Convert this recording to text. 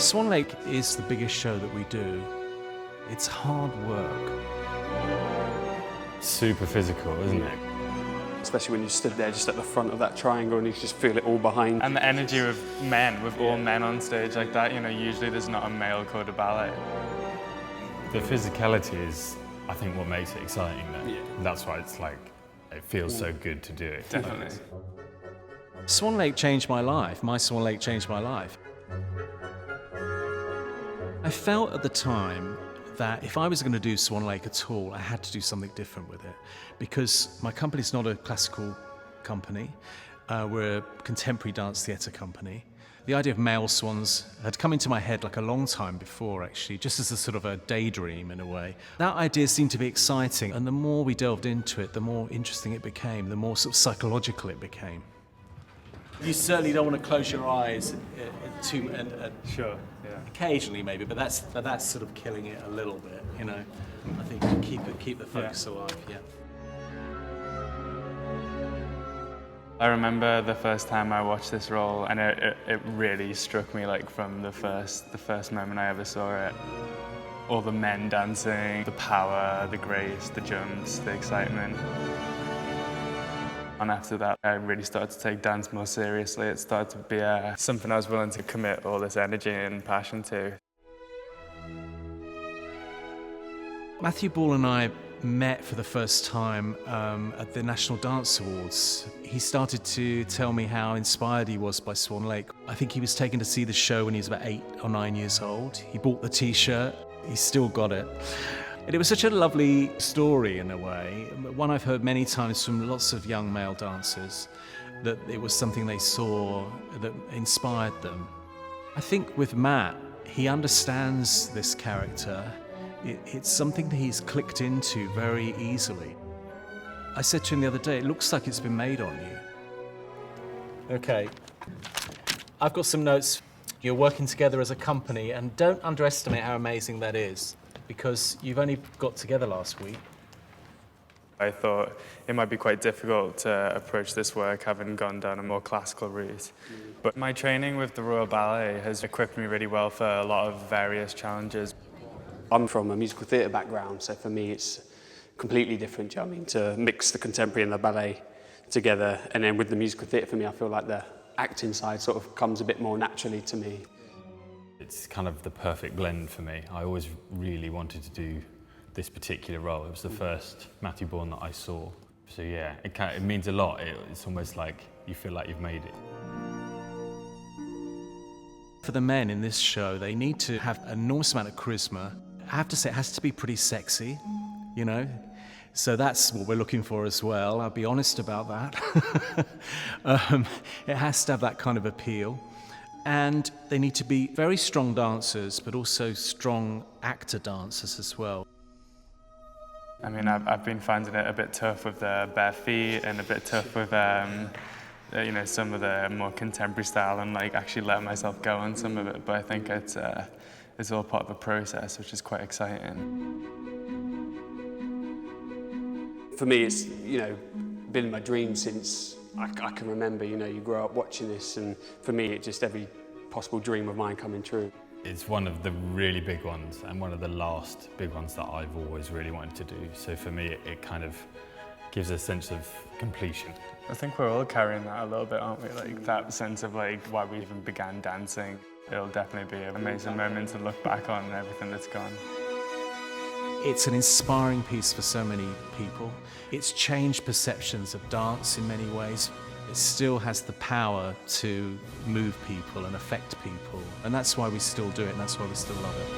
Swan Lake is the biggest show that we do. It's hard work. Super physical, isn't it? Especially when you stood there just at the front of that triangle and you just feel it all behind. And the energy of men, with all men on stage like that, usually there's not a male code of ballet. The physicality is, I think, what makes it exciting though. Yeah. That's why it's like, it feels so good to do it. Definitely. Swan Lake changed my life. My Swan Lake changed my life. I felt at the time that if I was going to do Swan Lake at all, I had to do something different with it, because my company's not a classical company. We're a contemporary dance theatre company. The idea of male swans had come into my head like a long time before, actually, just as a sort of a daydream in a way. That idea seemed to be exciting, and the more we delved into it, the more interesting it became, the more sort of psychological it became. You certainly don't want to close your eyes Sure, yeah. occasionally maybe, but that's sort of killing it a little bit, I think keep the focus alive, yeah. I remember the first time I watched this role, and it really struck me, like, from the first moment I ever saw it. All the men dancing, the power, the grace, the jumps, the excitement. And after that, I really started to take dance more seriously. It started to be something I was willing to commit all this energy and passion to. Matthew Bourne and I met for the first time at the National Dance Awards. He started to tell me how inspired he was by Swan Lake. I think he was taken to see the show when he was about 8 or 9 years old. He bought the t-shirt, he's still got it. And it was such a lovely story in a way, one I've heard many times from lots of young male dancers, that it was something they saw that inspired them. I think with Matt, he understands this character. It's something that he's clicked into very easily. I said to him the other day, it looks like it's been made on you. Okay, I've got some notes. You're working together as a company, and don't underestimate how amazing that is, because you've only got together last week. I thought it might be quite difficult to approach this work having gone down a more classical route. But my training with the Royal Ballet has equipped me really well for a lot of various challenges. I'm from a musical theatre background, so for me it's completely different, do you know what I mean, to mix the contemporary and the ballet together. And then with the musical theatre, for me, I feel like the acting side sort of comes a bit more naturally to me. It's kind of the perfect blend for me. I always really wanted to do this particular role. It was the first Matthew Bourne that I saw. So yeah, it means a lot. It's almost like you feel like you've made it. For the men in this show, they need to have an enormous amount of charisma. I have to say, it has to be pretty sexy, So that's what we're looking for as well. I'll be honest about that. It has to have that kind of appeal. And they need to be very strong dancers, but also strong actor dancers as well. I mean, I've been finding it a bit tough with the bare feet and a bit tough with, some of the more contemporary style, and actually letting myself go on some of it. But I think it's all part of a process, which is quite exciting. For me, it's, been my dream since I can remember, you grow up watching this, and for me, it's just every possible dream of mine coming true. It's one of the really big ones, and one of the last big ones that I've always really wanted to do. So for me, it kind of gives a sense of completion. I think we're all carrying that a little bit, aren't we? That sense of why we even began dancing. It'll definitely be an amazing moment to look back on and everything that's gone. It's an inspiring piece for so many people. It's changed perceptions of dance in many ways. It still has the power to move people and affect people. And that's why we still do it, and that's why we still love it.